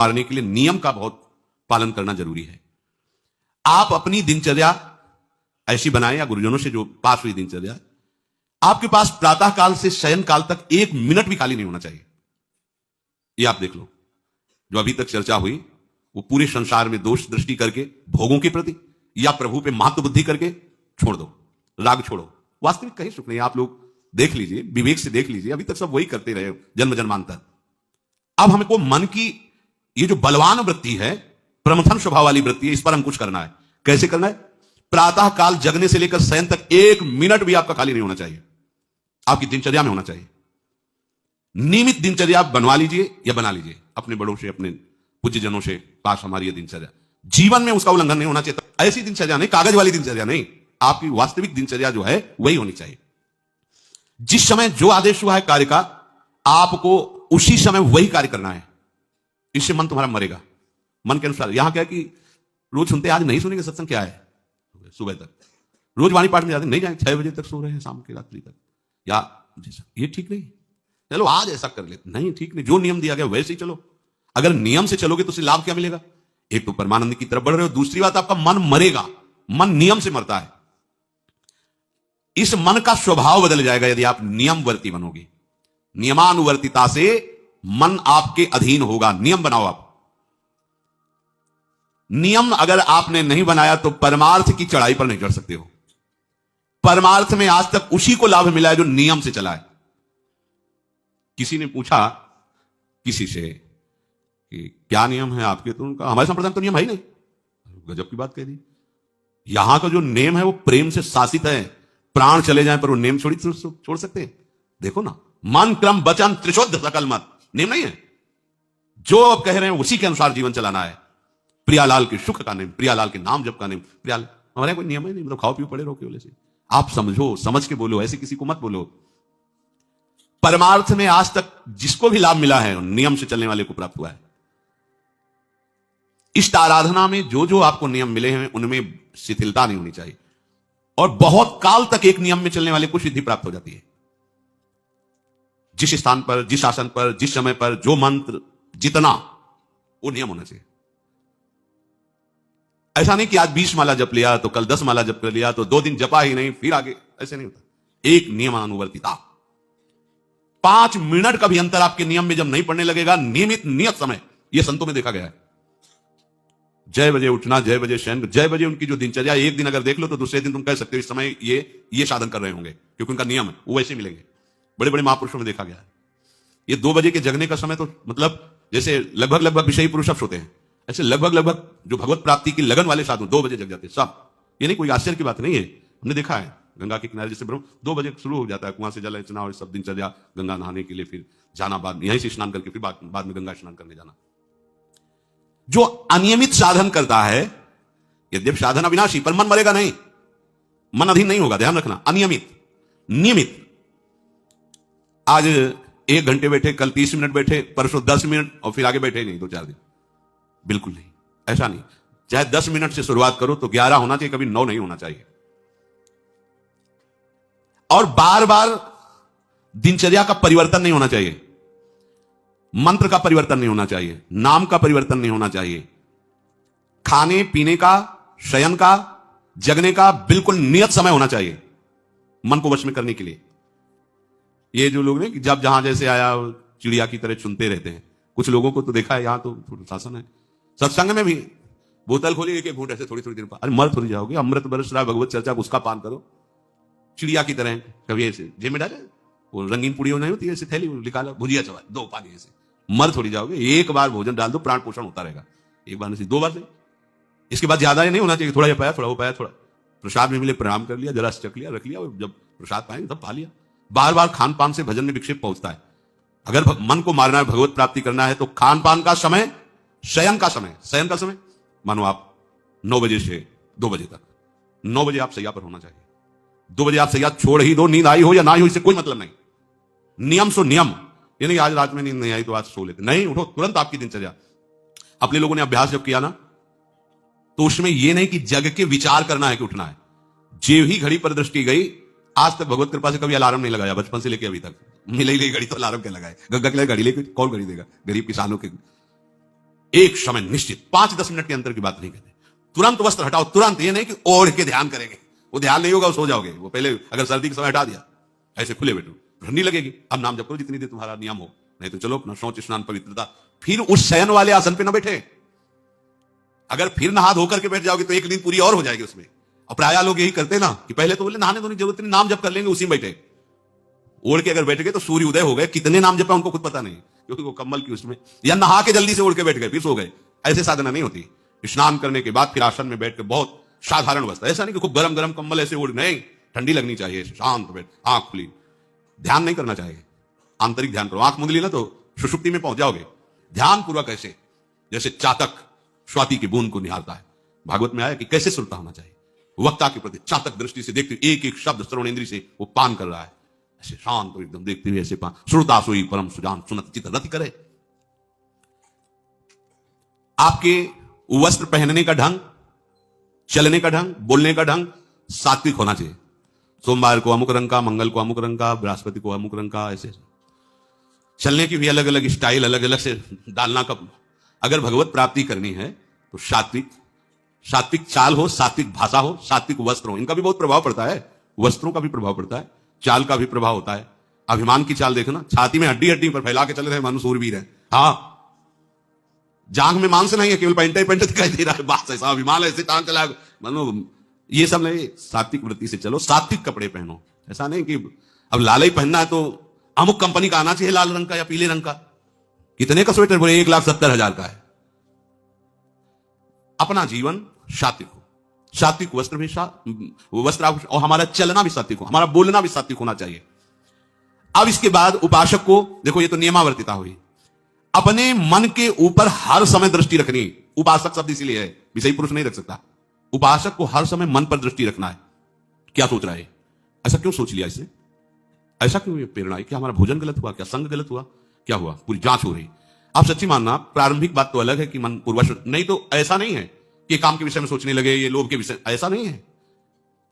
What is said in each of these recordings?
पालने के लिए नियम का बहुत पालन करना जरूरी है। आप अपनी दिनचर्या ऐसी बनाएं, या गुरुजनों से जो पास हुई दिनचर्या, आपके पास प्रातः काल से शयन काल तक 1 मिनट भी खाली नहीं होना चाहिए। ये आप देख लो, जो अभी तक चर्चा हुई वो पूरे संसार में दोष दृष्टि करके भोगों के प्रति या प्रभु पे महत्व बुद्धि करके छोड़ दो, राग छोड़ो। वास्तविक कहीं सुख नहीं। आप लोग देख लीजिए, विवेक से देख लीजिए, अभी तक सब वही करते रहे जन्म जन्मांतर। अब हमको मन की ये जो बलवान वृत्ति है, प्रमथन स्वभाव वाली वृत्ति है, इस पर हम कुछ करना है। कैसे करना है? प्रातः काल जगने से लेकर शयन तक 1 मिनट भी आपका खाली नहीं होना चाहिए, आपकी दिनचर्या में होना चाहिए। नियमित दिनचर्या बनवा लीजिए या बना लीजिए अपने बड़ों से, अपने पूज्य जनों से पास हमारी यह दिनचर्या, जीवन में उसका उल्लंघन नहीं होना चाहिए। तो ऐसी दिनचर्या नहीं, कागज वाली दिनचर्या नहीं, आपकी वास्तविक दिनचर्या जो है वही होनी चाहिए। जिस समय जो आदेश हुआ है कार्य का, आपको उसी समय वही कार्य करना है। इससे मन तुम्हारा मरेगा। मन के अनुसार यहां क्या है कि रोज सुनते आज नहीं सुनेंगे सत्संग, क्या है सुबह तक रोज वाणी पाठ में जाते, नहीं जाएंगे 6 बजे तक सो रहे हैं, शाम की रात्रि तक, या ये ठीक नहीं। चलो आज ऐसा कर लेते, नहीं ठीक नहीं, जो नियम दिया गया वैसे ही चलो। अगर नियम से चलोगे तो उससे लाभ क्या मिलेगा? एक तो परमानंद की तरफ बढ़ रहे हो, दूसरी बात आपका मन मरेगा। मन नियम से मरता है। इस मन का स्वभाव बदल जाएगा यदि आप नियमवर्ती बनोगे। नियमानुवर्तिता से मन आपके अधीन होगा। नियम बनाओ आप। नियम अगर आपने नहीं बनाया तो परमार्थ की चढ़ाई पर नहीं चढ़ सकते हो। परमार्थ में आज तक उसी को लाभ मिला है जो नियम से चला है। किसी ने पूछा किसी से कि क्या नियम है आपके, तो उनका हमारे संप्रदाय में तो नियम है ही नहीं। गजब की बात कह दी। यहां का जो नेम है वो प्रेम से शासित है। प्राण चले जाएं पर वो नेम छोड़ सकते हैं? देखो ना, मन क्रम वचन त्रिशुद्ध सकल मत, नेम नहीं है। जो आप कह रहे हैं उसी के अनुसार जीवन चलाना है। प्रियालाल के सुख का नेम, प्रियालाल के नाम जप का नेम, प्रियालाल हमारे कोई नियम ही नहीं। मतलब खाओ पियो पड़े रहो केवल से। आप समझो, समझ के बोलो, ऐसे किसी को मत बोलो। परमार्थ में आज तक जिसको भी लाभ मिला है नियम से चलने वाले को प्राप्त हुआ है। इष्ट आराधना में जो जो आपको नियम मिले हैं उनमें शिथिलता नहीं होनी चाहिए, और बहुत काल तक एक नियम में चलने वाले को सिद्धि प्राप्त हो जाती है। जिस स्थान पर, जिस आसन पर, जिस समय पर जो मंत्र जितना, वो नियम होना चाहिए। ऐसा नहीं कि आज 20 माला जप लिया तो कल 10 माला जप कर लिया तो 2 दिन जपा ही नहीं फिर आगे, ऐसे नहीं होता। एक नियमानुवर्तिता। 5 मिनट का भी अंतर आपके नियम में जब नहीं पड़ने लगेगा, नियमित नियत समय, यह संतों में देखा गया है। 6 बजे उठना, 6 बजे शयन, 6 बजे उनकी जो दिनचर्या, एक दिन अगर देख लो तो दूसरे दिन तुम कह सकते हो इस समय ये साधन कर रहे होंगे, क्योंकि उनका नियम है, वो वैसे मिलेंगे। बड़े बड़े महापुरुषों में देखा गया है। ये 2 बजे के जगने का समय तो मतलब जैसे लगभग विषयी पुरुष होते हैं, ऐसे लगभग जो भगवत प्राप्ति की लगन वाले साधु 2 बजे जग जाते हैं सब। ये नहीं कोई आश्चर्य की बात नहीं है। हमने देखा है गंगा के किनारे जैसे ब्रह्म 2 बजे शुरू हो जाता है, कुआं से जल अर्चना और सब दिनचर्या, गंगा नहाने के लिए फिर जाना, बाद यहीं से स्नान करके फिर बाद में गंगा स्नान करने जाना। जो अनियमित साधन करता है, यद्यप साधन अविनाशी, पर मन मरेगा नहीं, मन अधीन नहीं होगा, ध्यान रखना। अनियमित, नियमित, आज 1 घंटे बैठे, कल 30 मिनट बैठे, परसों 10 मिनट और फिर आगे बैठे नहीं 2-4 दिन, बिल्कुल नहीं, ऐसा नहीं। चाहे 10 मिनट से शुरुआत करो तो 11 होना चाहिए, कभी 9 नहीं होना चाहिए। और बार बार दिनचर्या का परिवर्तन नहीं होना चाहिए। मंत्र का परिवर्तन नहीं होना चाहिए, नाम का परिवर्तन नहीं होना चाहिए। खाने पीने का, शयन का, जगने का बिल्कुल नियत समय होना चाहिए मन को वश में करने के लिए। ये जो लोग ने जब जहां जैसे आया चिड़िया की तरह चुनते रहते हैं, कुछ लोगों को तो देखा है, यहां तो शासन है। सत्संग में भी बोतल खोली, एक घूंट ऐसे थोड़ी थोड़ी देर पर, अरे मर थोड़ी जाओगे, अमृत बरस रहा भगवत चर्चा, उसका पान करो। चिड़िया की तरह कभी ऐसे जेब में डाले, वो रंगीन पुड़ियों नहीं होती ऐसे थैली निकाला, भुजिया चबा 2 पानी, ऐसे मर थोड़ी जाओगे। एक बार भोजन डाल दो, प्राण पोषण होता रहेगा। एक बार नहीं, 2 बार से, इसके बाद ज्यादा नहीं होना चाहिए। थोड़ा ये पाया, थोड़ा वो पाया, थोड़ा प्रसाद में मिले प्रणाम कर लिया, जरा चख लिया, रख लिया, और जब प्रसाद पाएंगे तब पा लिया। बार बार खान पान से भजन में विक्षेप पहुंचता है। अगर मन को मारना है, भगवत प्राप्ति करना है, तो खान पान का समय, शयन का समय मानो आप 9 बजे से 2 बजे तक, 9 बजे आप सैया पर होना चाहिए। 2 बजे आप सैया छोड़ ही दो, नींद आई हो या ना हो, इससे कोई मतलब नहीं। नियम सो नियम, ये नहीं आज रात में नींद नहीं आई तो आज सो लेते, नहीं, उठो तुरंत आपकी दिनचर्या। अपने लोगों ने अभ्यास जब किया ना, तो उसमें यह नहीं कि जग के विचार करना है कि उठना है। जे ही घड़ी पर दृष्टि गई, आज तक भगवत कृपा से कभी अलार्म नहीं लगाया, बचपन से लेके अभी तक। मिले ही घड़ी तो अलार्म क्या लगाए, गंगा के लिए घड़ी लेके कौन घड़ी देगा, गरीब किसानों के। एक समय निश्चित, 5-10 मिनट के अंतर की बात नहीं कहते। तुरंत वस्त्र हटाओ, तुरंत। ये नहीं कि ओढ़ के ध्यान करेंगे, वो ध्यान नहीं होगा, वो सो जाओगे। वो पहले अगर सर्दी के समय हटा दिया, ऐसे खुले बैठो, ठंडी लगेगी। अब नाम जप करो जितनी देर तुम्हारा नियम हो, नहीं तो चलो अपना शौच स्नान पवित्रता। फिर उस शयन वाले आसन पे ना बैठे। अगर फिर नहा धो करके बैठ जाओगे तो एक नींद पूरी और हो जाएगी उसमें। और प्राय लोग यही करते ना कि पहले तो बोले नहाने धोने की जरूरत नहीं, नाम जप कर लेंगे, उसी में बैठे। ओढ़ के अगर बैठ गए तो सूर्य उदय हो गए, कितने नाम जपा उनको खुद पता नहीं, क्योंकि वो कम्बल की उसमें, या नहा के जल्दी से ओढ़ के बैठ गए फिर सो गए। ऐसे साधना नहीं होती। स्नान करने के बाद फिर आसन में बैठ के बहुत साधारण वस्त्र, ऐसा नहीं कि खूब गरम गरम कम्बल ऐसे ओढ़, नहीं, ठंडी लगनी चाहिए, शांत बैठ, आंख खुली, ध्यान नहीं करना चाहिए। आंतरिक ध्यान करो। आंख मूंद ली ना तो सुषुप्ति में पहुंच जाओगे। ध्यान पूर्वक ऐसे, जैसे चातक स्वाति की बूंद को निहारता है। भागवत में आया कि कैसे सुनता होना चाहिए, वक्ता के प्रति चातक दृष्टि से देखते, एक एक शब्द श्रवण इंद्री से वो पान कर रहा है, ऐसे शांत और एकदम देखते हुए ऐसे पान। श्रुता सोई परम सुजान, सुनत चित्त रति करे। आपके वस्त्र पहनने का ढंग, चलने का ढंग, बोलने का ढंग सात्विक होना चाहिए। सोमवार को अमुक रंग का, मंगल को अमुक रंग का, बृहस्पति को अमुक रंग का, ऐसे। चलने की भी अलग अलग स्टाइल, अलग अलग से डालना का। अगर भगवत प्राप्ति करनी है तो सात्विक चाल हो, सात्विक भाषा हो, सात्विक वस्त्र हो। इनका भी बहुत प्रभाव पड़ता है, वस्त्रों का भी प्रभाव पड़ता है, चाल का भी प्रभाव होता है। अभिमान की चाल देखना, छाती में हड्डी हड्डी पर फैला के चल रहे मानो सूरवीर है। हाँ, जांग में मांस नहीं है, केवल पेंट दिखाई दे रहा है, बात ऐसा अभिमान ऐसे टांग चला मानो। ये सब नहीं, सात्विक वृत्ति से चलो, सात्विक कपड़े पहनो। ऐसा नहीं कि अब लाल ही पहनना है तो अमुक कंपनी का आना चाहिए, लाल रंग का या पीले रंग का। कितने का स्वेटर? बोले 1,70,000 का है। अपना जीवन सात्विक हो, सात्विक वस्त्र भी वस्त्र, और हमारा चलना भी सात्विक हो, हमारा बोलना भी सात्विक होना चाहिए। अब इसके बाद उपासक को देखो, ये तो नियमावर्तिता हुई। अपने मन के ऊपर हर समय दृष्टि रखनी। उपासक शब्द इसीलिए है, विषयी पुरुष नहीं रख सकता। उपासक को हर समय मन पर दृष्टि रखना है। क्या सोच रहा है, ऐसा क्यों सोच लिया इसने, ऐसा क्यों प्रेरणा है, क्या हमारा भोजन गलत हुआ, क्या संग गलत हुआ, क्या हुआ, पूरी जांच हो रही। आप सच्ची मानना, प्रारंभिक बात तो अलग है कि मन पूर्वश, नहीं तो ऐसा नहीं है कि काम के विषय में सोचने लगे, ये लोभ के विषय, ऐसा नहीं है।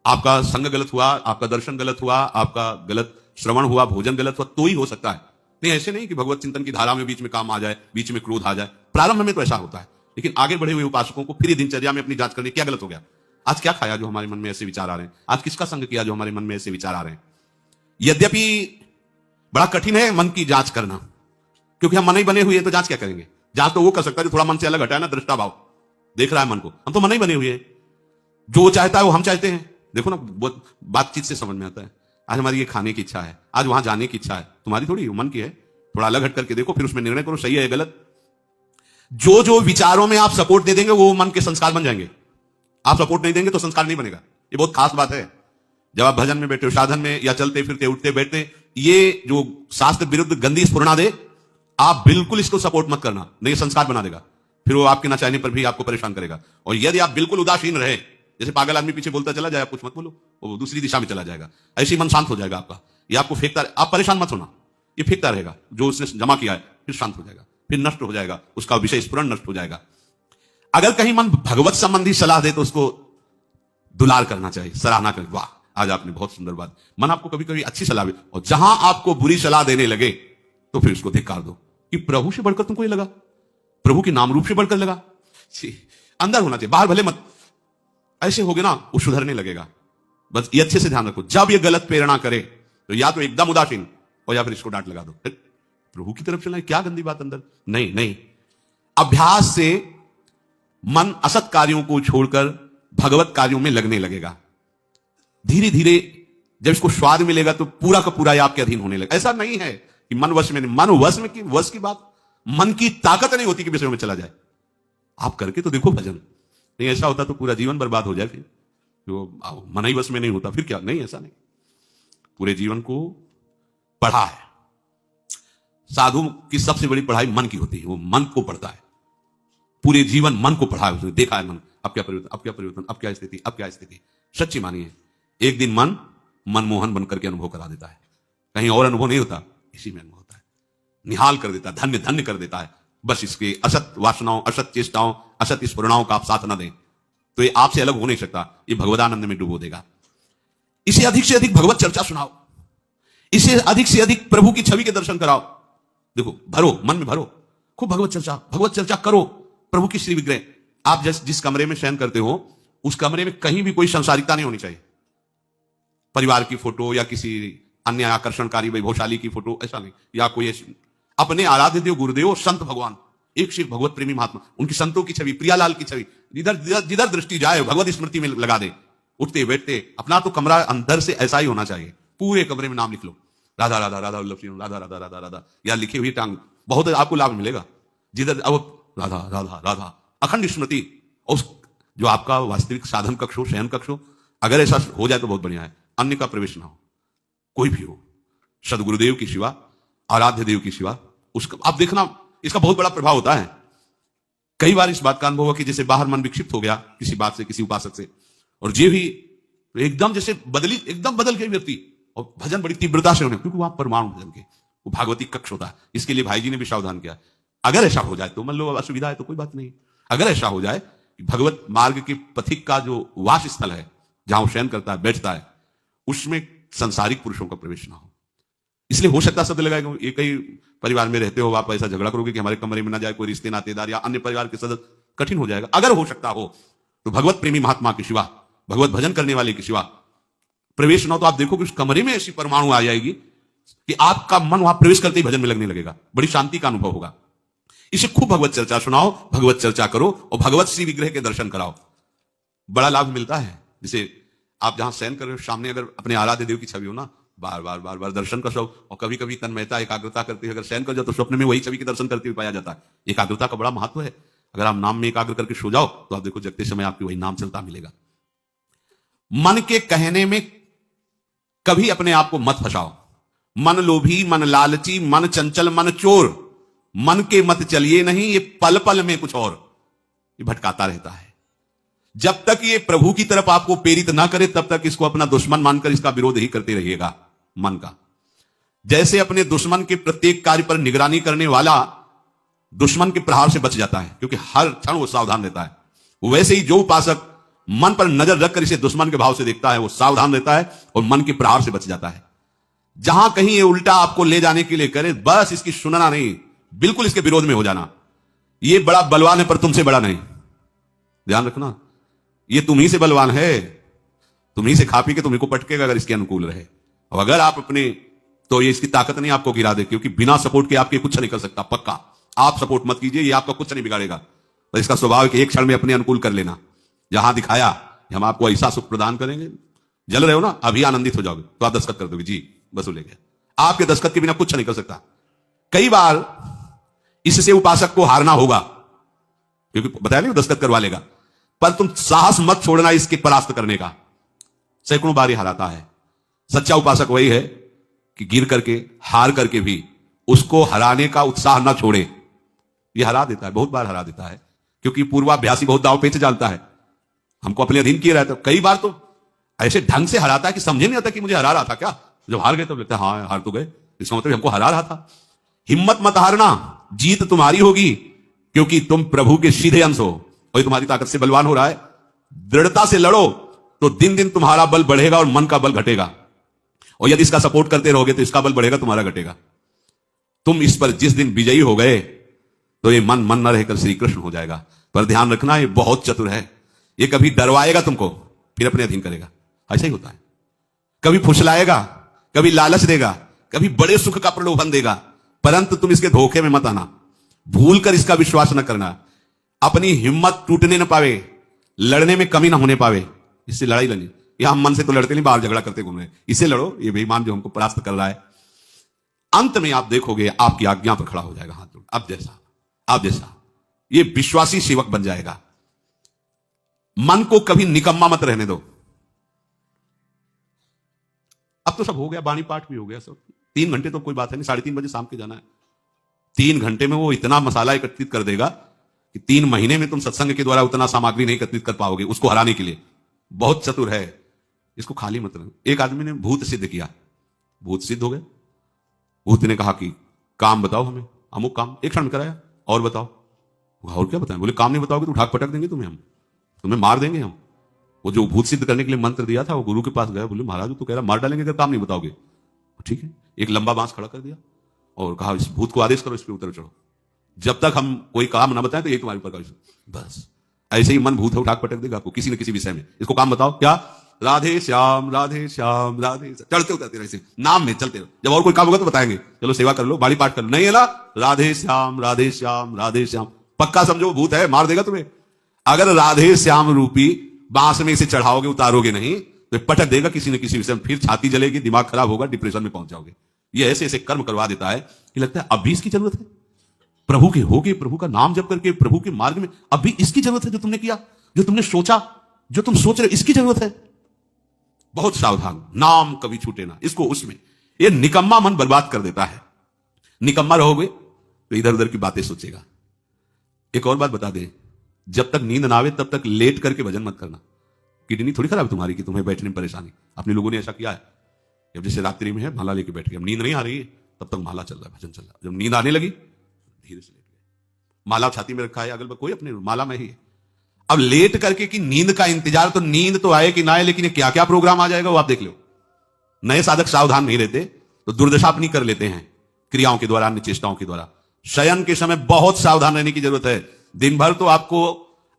आपका संग गलत हुआ, आपका दर्शन गलत हुआ, आपका गलत श्रवण हुआ, भोजन गलत हुआ, तो ही हो सकता है। नहीं, ऐसे नहीं कि भगवत चिंतन की धारा में बीच में काम आ जाए, बीच में क्रोध आ जाए। प्रारंभ में तो ऐसा होता है, लेकिन आगे बढ़े हुए उपासकों को फिर दिनचर्या में अपनी जांच करनी, क्या गलत हो गया, आज क्या खाया जो हमारे मन में ऐसे विचार आ रहे हैं, आज किसका संग किया जो हमारे मन में ऐसे विचार आ रहे हैं। यद्यपि बड़ा कठिन है मन की जांच करना, क्योंकि हम मन ही बने हुए हैं, तो जांच क्या करेंगे। जांच तो वो कर सकता है जो थोड़ा मन से अलग हटा है ना, दृष्टा भाव देख रहा है मन को। हम तो मन ही बने हुए हैं, जो वो चाहता है वो हम चाहते हैं। देखो ना, बातचीत से समझ में आता है। आज हमारी ये खाने की इच्छा है, आज वहां जाने की इच्छा है, तुम्हारी थोड़ी, मन की है। थोड़ा अलग हट करके देखो, फिर उसमें निर्णय करो, सही है गलत। जो जो विचारों में आप सपोर्ट दे देंगे वो मन के संस्कार बन जाएंगे। आप सपोर्ट नहीं देंगे तो संस्कार नहीं बनेगा। ये बहुत खास बात है। जब आप भजन में बैठे हो, साधन में, या चलते फिरते उठते बैठते, ये जो शास्त्र विरुद्ध गंदी स्फुरणा दे, आप बिल्कुल इसको सपोर्ट मत करना, नहीं संस्कार बना देगा। फिर वो आपके ना चाहने पर भी आपको परेशान करेगा। और यदि आप बिल्कुल उदासीन रहे, जैसे पागल आदमी पीछे बोलता चला जाए, आप कुछ मत बोलो, वो दूसरी दिशा में चला जाएगा, ऐसे ही मन शांत हो जाएगा आपका। ये आपको फेंकता, आप परेशान मत होना, ये फेंकता रहेगा जो उसने जमा किया है, फिर शांत हो जाएगा, फिर नष्ट हो जाएगा, उसका विषय स्फुरण नष्ट हो जाएगा। अगर कहीं मन भगवत संबंधी सलाह दे तो उसको दुलार करना चाहिए, सराहना करें, वाह आज आपने बहुत सुंदर बात। मन आपको कभी कभी अच्छी सलाह दे, और जहां आपको बुरी सलाह देने लगे तो फिर उसको धिक्कार दो कि प्रभु से बढ़कर तुमको ये लगा, प्रभु के नाम रूप से बढ़कर लगा। अंदर होना चाहिए, बाहर भले मत। ऐसे होगे ना, वो सुधरने लगेगा। बस ये अच्छे से ध्यान रखो, जब ये गलत प्रेरणा करे तो या तो एकदम उदासीन, और या फिर इसको डांट लगा दो, प्रभु की तरफ चलना है, क्या गंदी बात अंदर। नहीं नहीं, अभ्यास से मन असत कार्यों को छोड़कर भगवत कार्यों में लगने लगेगा। धीरे धीरे जब इसको स्वाद मिलेगा तो पूरा का पूरा आपके अधीन होने लगेगा। ऐसा नहीं है कि मन वश में नहीं, मन वश में की वश की बात, मन की ताकत नहीं होती कि विषयों में चला जाए। आप करके तो देखो भजन, नहीं ऐसा होता तो पूरा जीवन बर्बाद हो जाए। फिर जो मन ही वश में नहीं होता फिर क्या, नहीं ऐसा नहीं। पूरे जीवन को पढ़ा है। साधु की सबसे बड़ी पढ़ाई मन की होती है, वो मन को पढ़ता है, पूरे जीवन मन को पढ़ा है उसने, देखा है मन, अब क्या परिवर्तन, अब क्या परिवर्तन, अब क्या स्थिति, अब क्या स्थिति। सच्ची मानिए, एक दिन मन मनमोहन बनकर के अनुभव करा देता है, कहीं और अनुभव नहीं होता, इसी में अनुभव होता है। निहाल कर देता है, धन्य धन्य कर देता है। बस इसके असत वासनाओं, असत चेष्टाओं, असत स्फुरणाओं का आप साथ न दें तो ये आपसे अलग हो नहीं सकता, ये भगवदानंद में डुबो देगा। इसे अधिक से अधिक भगवत चर्चा सुनाओ, इसे अधिक से अधिक प्रभु की छवि के दर्शन कराओ। देखो, भरो, मन में भरो, खूब भगवत चर्चा करो। प्रभु की श्री विग्रह, आप जिस कमरे में शयन करते हो उस कमरे में कहीं भी कोई संसारिकता नहीं होनी चाहिए। परिवार की फोटो या किसी अन्य आकर्षणकारी वैभवशाली की फोटो, ऐसा नहीं, या कोई अपने आराध्य देव गुरुदेव संत भगवान, एक शिव भगवत प्रेमी महात्मा, उनकी संतों की छवि, प्रियालाल की छवि, जिधर दृष्टि जाए भगवत स्मृति में लगा दे। उठते बैठते अपना तो कमरा अंदर से ऐसा ही होना चाहिए, पूरे कमरे में नाम लिख लो, राधा राधा राधा वल्लभ श्री राधा राधा राधा राधा, या लिखे हुई टांग, बहुत आपको लाभ मिलेगा। जिधर अब राधा राधा राधा अखंड स्मृति, उस जो आपका वास्तविक साधन कक्ष हो, शयन कक्ष हो, अगर ऐसा हो जाए तो बहुत बढ़िया है। अन्य का प्रवेश ना हो, कोई भी हो, सदगुरुदेव की शिवा, आराध्य देव की शिवा, उसका आप देखना, इसका बहुत बड़ा प्रभाव होता है। कई बार इस बात का अनुभव हुआ कि जैसे बाहर मन विक्षिप्त हो गया किसी बात से, किसी उपासक से, और ये भी एकदम जैसे एकदम बदल गए व्यक्ति, और भजन बड़ी तीव्रता से होने, क्योंकि वहां परमाणु भजन के वो भागवती कक्ष होता है। इसके लिए भाई जी ने भी सावधान किया, अगर ऐसा हो जाए तो मान लो असुविधा है तो कोई बात नहीं, अगर ऐसा हो जाए कि भगवत मार्ग के पथिक का जो वास स्थल है, जहां वो शयन करता है, बैठता है, उसमें संसारिक पुरुषों का प्रवेश ना हो। इसलिए हो सकता है शब्द लगाएगा, एक ही परिवार में रहते हो, आप ऐसा झगड़ा करोगे कि हमारे कमरे में ना जाए कोई रिश्ते नातेदार या अन्य परिवार के सदस्य, कठिन हो जाएगा। अगर हो सकता हो तो भगवत प्रेमी महात्मा की शिवा, भगवत भजन करने वाले की शिवा प्रवेश ना हो, तो आप देखो कि उस कमरे में ऐसी परमाणु आ जाएगी कि आपका मन वहां प्रवेश करते ही भजन में लगने लगेगा, बड़ी शांति का अनुभव होगा। इसे खूब भगवत चर्चा सुनाओ, भगवत चर्चा करो और भगवत श्री विग्रह के दर्शन कराओ, बड़ा लाभ मिलता है। जैसे आप जहां शयन कर रहे हो, सामने अगर अपने आराध्य देव की छवि हो ना, बार बार बार बार दर्शन कर सो, और कभी कभी तन्मयता एकाग्रता करते हुए अगर शयन कर जाओ तो स्वप्न में वही छवि के दर्शन करते हुए पाया जाता है। एकाग्रता का बड़ा महत्व है। अगर आप नाम में एकाग्र करके सो जाओ तो आप देखो जगते समय आपकी वही नाम चलता मिलेगा। मन के कहने में कभी अपने आप को मत फंसाओ। मन लोभी, मन लालची, मन चंचल, मन चोर, मन के मत चलिए नहीं, ये पल पल में कुछ और, ये भटकाता रहता है। जब तक ये प्रभु की तरफ आपको प्रेरित ना करे तब तक इसको अपना दुश्मन मानकर इसका विरोध ही करते रहिएगा। मन का जैसे अपने दुश्मन के प्रत्येक कार्य पर निगरानी करने वाला दुश्मन के प्रहार से बच जाता है, क्योंकि हर क्षण वो सावधान रहता है, वैसे ही जो उपासक मन पर नजर रखकर इसे दुश्मन के भाव से देखता है वो सावधान रहता है और मन के प्रहार से बच जाता है। जहां कहीं ये उल्टा आपको ले जाने के लिए करे, बस इसकी सुनना नहीं, बिल्कुल इसके विरोध में हो जाना। ये बड़ा बलवान है पर तुमसे बड़ा नहीं, ध्यान रखना, ये तुम ही से बलवान है, तुम ही से खा पी के तुम्ही को पटकेगा अगर इसके अनुकूल रहे। और अगर आप अपने, तो ये इसकी ताकत नहीं आपको गिरा दे, क्योंकि बिना सपोर्ट के आपके कुछ नहीं कर सकता। पक्का आप सपोर्ट मत कीजिए, ये आपका कुछ नहीं बिगाड़ेगा। तो इसका स्वभाव है कि एक क्षण में अपने अनुकूल कर लेना। जहां दिखाया हम आपको ऐसा सुख प्रदान करेंगे, जल रहे हो ना, अभी आनंदित हो जाओगे तो आप दस्तखत कर दोगे, जी बस ले गया। आपके दस्तखत के बिना कुछ नहीं कर सकता। कई बार इससे उपासक को हारना होगा, क्योंकि बताया नहीं दस्तखत करवा लेगा, पर तुम साहस मत छोड़ना इसके परास्त करने का। सैकड़ों बार हराता है। सच्चा उपासक वही है कि गिर करके, हार करके भी उसको हराने का उत्साह ना छोड़े। ये हरा देता है, बहुत बार हरा देता है, क्योंकि पूर्वाभ्यासी बहुत दाव पेच डालता है, हमको अपने अधीन किए रहता है। कई बार तो ऐसे ढंग से हराता है कि समझे नहीं आता कि मुझे हरा रहा था क्या। जब हार गए तब लगता है हाँ हार तो गए, इसका मतलब हमको हरा रहा था। हिम्मत मत हारना, जीत तुम्हारी होगी, क्योंकि तुम प्रभु के सीधे अंश हो और तुम्हारी ताकत से बलवान हो रहा है। दृढ़ता से लड़ो तो दिन दिन तुम्हारा बल बढ़ेगा और मन का बल घटेगा, और यदि इसका सपोर्ट करते रहोगे तो इसका बल बढ़ेगा, तुम्हारा घटेगा। तुम इस पर जिस दिन विजयी हो गए तो ये मन मन न रहकर श्री कृष्ण हो जाएगा। पर ध्यान रखना, ये बहुत चतुर है, ये कभी डरवाएगा तुमको फिर अपने अधीन करेगा, ऐसा ही होता है। कभी फुसलाएगा, कभी लालच देगा, कभी बड़े सुख का प्रलोभन देगा, परंतु तुम इसके धोखे में मत आना, भूल कर इसका विश्वास न करना। अपनी हिम्मत टूटने न पावे, लड़ने में कमी ना होने पावे, इससे लड़ाई लड़नी। यह हम मन से तो लड़ते नहीं, बाहर झगड़ा करते घूम रहे, इससे लड़ो, ये बेईमान जो हमको परास्त कर रहा है। अंत में आप देखोगे आपकी आज्ञा पर खड़ा हो जाएगा हाथ जोड़, आप जैसा ये विश्वासी सेवक बन जाएगा। मन को कभी निकम्मा मत रहने दो। अब तो सब हो गया, वाणी पाठ भी हो गया सब, 3 घंटे तो कोई बात है नहीं, 3:30 बजे शाम के जाना है। 3 घंटे में वो इतना मसाला एकत्रित कर देगा कि 3 महीने में तुम सत्संग के द्वारा उतना सामग्री नहीं एकत्रित कर पाओगे उसको हराने के लिए। बहुत चतुर है, इसको खाली मत रहो। एक आदमी ने भूत सिद्ध किया, भूत सिद्ध हो गए। भूत ने कहा कि काम बताओ हमें, अमुक काम, एक क्षण में कराया, और बताओ। और क्या बताएं? बोले काम नहीं बताओगे तो उठाक पटक देंगे तुम्हें, हम तुम्हें मार देंगे हम। वो जो भूत सिद्ध करने के लिए मंत्र दिया था, वो गुरु के पास गया, बोले महाराज तो कह रहा मार डालेंगे अगर काम नहीं बताओगे। ठीक है, एक लंबा बांस खड़ा कर दिया और कहा इस भूत को आदेश करो इस पे उतर चढ़ो। जब तक हम कोई काम ना बताएं तो ये तुम्हारे ऊपर का विश्वास। बस ऐसे ही मन भूत है, उठाक पटक देगा आपको किसी न किसी विषय में। इसको काम बताओ क्या, राधे श्याम राधे श्याम राधे श्याम, चढ़ते उतरते रहे नाम में चलते रहो। जब और कोई काम होगा तो बताएंगे, चलो सेवा कर लो, बाड़ी पाठ कर लो, नहीं है ना, राधे श्याम राधे श्याम राधे श्याम। पक्का समझो भूत है, मार देगा तुम्हें। अगर राधे श्याम रूपी बांस में इसे चढ़ाओगे, उतारोगे नहीं तो पटक देगा किसी न किसी विषय में, फिर छाती जलेगी, दिमाग खराब होगा, डिप्रेशन में पहुंच जाओगे। ये ऐसे ऐसे कर्म करवा देता है कि लगता है अब भी इसकी जरूरत है। प्रभु के होगे, प्रभु का नाम जप करके प्रभु के मार्ग में, अब भी इसकी जरूरत है जो तुमने किया, जो तुमने सोचा, जो तुम सोच रहे हो, इसकी जरूरत है। बहुत सावधान, नाम कभी छूटे ना इसको उसमें। ये निकम्मा मन बर्बाद कर देता है। निकम्मा रहोगे तो इधर उधर की बातें सोचेगा। एक और बात बता दें, जब तक नींद ना आवे तब तक लेट करके भजन मत करना। किडनी थोड़ी खराब है तुम्हारी कि तुम्हें बैठने में परेशानी। अपने लोगों ने ऐसा किया है, जब जैसे रात्रि में है माला लेके बैठ गए, अब नींद नहीं आ रही है तब तक माला चल रहा है, भजन चल रहा है। जब नींद आने लगी धीरे से लेट गए, माला छाती में रखा है, अगल बगल कोई अपने माला में ही है। अब लेट करके कि नींद का इंतजार, तो नींद तो आए कि ना आए, लेकिन ये क्या क्या प्रोग्राम आ जाएगा वो आप देख लो। नए साधक सावधान नहीं रहते तो दुर्दशा अपनी कर लेते हैं क्रियाओं के द्वारा, अन्य चेष्टाओं के द्वारा। शयन के समय बहुत सावधान रहने की जरूरत है। दिन भर तो आपको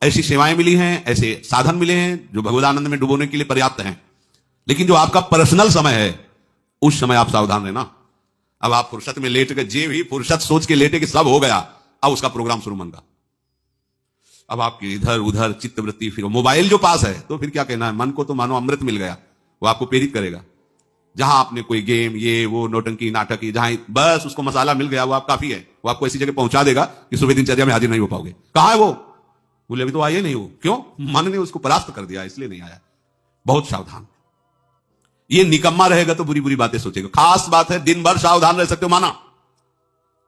ऐसी सेवाएं मिली हैं, ऐसे साधन मिले हैं जो भगवदानंद में डुबोने के लिए पर्याप्त हैं, लेकिन जो आपका पर्सनल समय है उस समय आप सावधान रहना। अब आप फुर्सत में लेट गए, जे भी फुर्सत सोच के लेटे कि सब हो गया, अब उसका प्रोग्राम शुरू मन का। अब आपकी इधर उधर चित्तवृत्ति, फिर मोबाइल जो पास है तो फिर क्या कहना है, मन को तो मानो अमृत मिल गया, वो आपको प्रेरित करेगा। जहां आपने कोई गेम, ये वो नौटंकी नाटक, जहां बस उसको मसाला मिल गया वो आप काफी है, वो आपको ऐसी जगह पहुंचा देगा कि सुबह दिनचर्या में हाजिर नहीं हो पाओगे। कहां है वो, बोले अभी तो आए नहीं हो। क्यों, मन ने उसको परास्त कर दिया इसलिए नहीं आया। बहुत सावधान। ये निकम्मा रहेगा तो बुरी बुरी बातें सोचेगा। खास बात है, दिन भर सावधान रह सकते हो माना,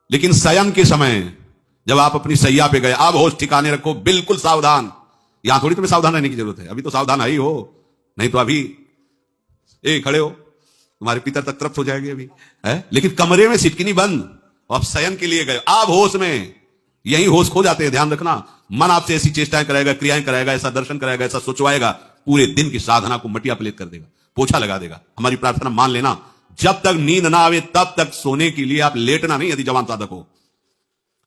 लेकिन शयन के समय जब आप अपनी सैया पे गए, अब होश ठिकाने रखो, बिल्कुल सावधान। यहां थोड़ी तुम्हें सावधान रहने की जरूरत है, अभी तो सावधान आई हो, नहीं तो अभी खड़े हो, तुम्हारे पितर तक तृप्त हो जाएंगे अभी है। लेकिन कमरे में सिटकिनी बंद, आप शयन के लिए गए, अब होश में, यही होश खो जाते हैं। ध्यान रखना, मन आपसे ऐसी चेष्टाएं कराएगा, क्रियाएं कराएगा, ऐसा दर्शन कराएगा, ऐसा सोचवाएगा, पूरे दिन की साधना को मटिया पलेट कर देगा, पोछा लगा देगा। हमारी प्रार्थना मान लेना, जब तक नींद ना आवे तब तक सोने के लिए आप लेटना नहीं। यदि जवान साधक हो,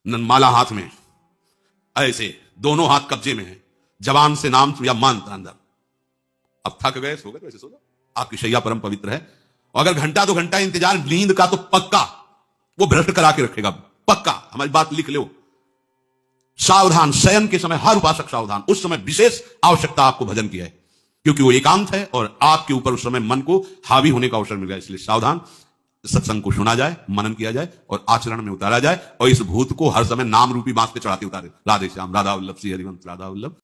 माला हाथ में, ऐसे दोनों हाथ कब्जे में है, जवान से नाम या मंत्र अंदर। अब थक गए, सो गए तो ऐसे सो जाओ, आपकी शैया परम पवित्र है। और अगर घंटा 2 घंटा इंतजार नींद का, तो पक्का वो भ्रष्ट करा के रखेगा, पक्का। हमारी बात लिख लो, सावधान। शयन के समय हर उपासक सावधान। उस समय विशेष आवश्यकता आपको भजन की है, क्योंकि वो एकांत है और आपके ऊपर उस समय मन को हावी होने का अवसर मिल गया। इसलिए सावधान। सत्संग को सुना जाए, मनन किया जाए और आचरण में उतारा जाए, और इस भूत को हर समय नाम रूपी बांस पे चढ़ाते उतारे। राधे श्याम, राधा वल्लभ, श्री हरिवंश, राधा वल्लभ।